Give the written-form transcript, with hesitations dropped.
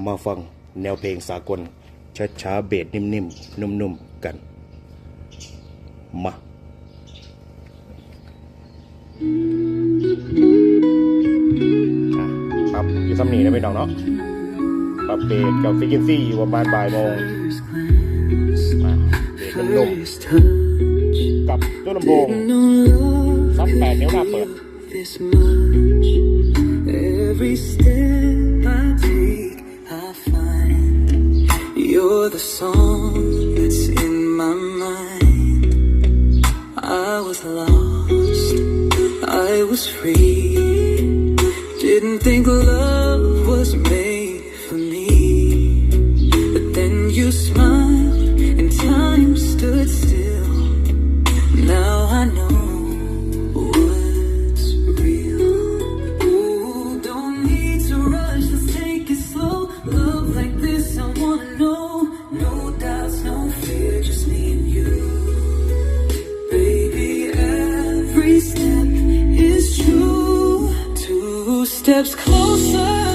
มาฟังแนวเพลงสากลช้าๆเบสนิ่มๆนุ่มๆกันมาปรับอยู่ซ้ำนี้นะพี่น้องเนาะปรับเบสกับฟรีเควนซี่อยู่ประมาณบ่ายโมงเบสนุ่มๆกับตู้ลำโพงซับ8 นิ้วหน้าเปิดEvery step I take, I find you're the song that's in my mind. I was lost, I was free. Didn't think love was made for me. But then you smiled and time stood still. Now I know. Steps closer